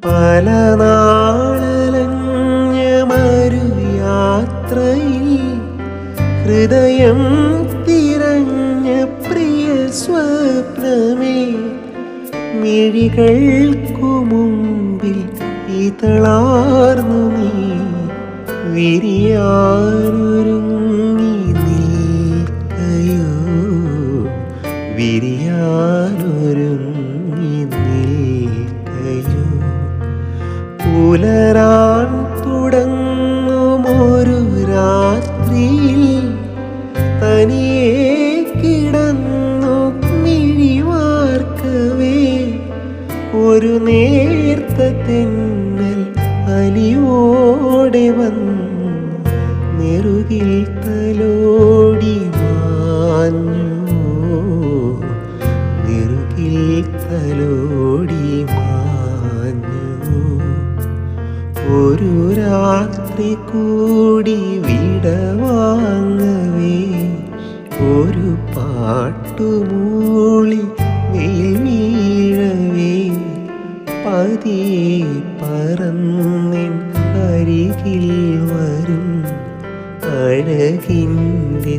പല നാളലഞ്ഞ മരുയാത്രയിൽ ഹൃദയം തിരഞ്ഞ പ്രിയ സ്വപ്നമേ, മിഴികൾക്കു മുമ്പിൽ ഇതളാർന്നു നീ വിരിയാനൊരുങ്ങി നിൽക്കയോ, വിരിയാനൊരുങ്ങി നിൽക്കയോ. പുലരാൻ തുടങ്ങുമൊരു രാത്രിയിൽ തനിയെ കിടന്നു മിഴിവാർക്കവേ, ഒരു നേർത്ത തെന്നൽ അലിവോടെ വന്നു നെറുകിൽ തലോടി മാഞ്ഞു, നെറുകിൽ തലോടി മാഞ്ഞു. ഒരു രാത്രി കൂടി വിടവാങ്ങവേ, ഒരു പാട്ടുമൂളി വീഴവേ, പതിയെ പറന്നിൻ അരികിൽ വരും അഴകിൻ്റെ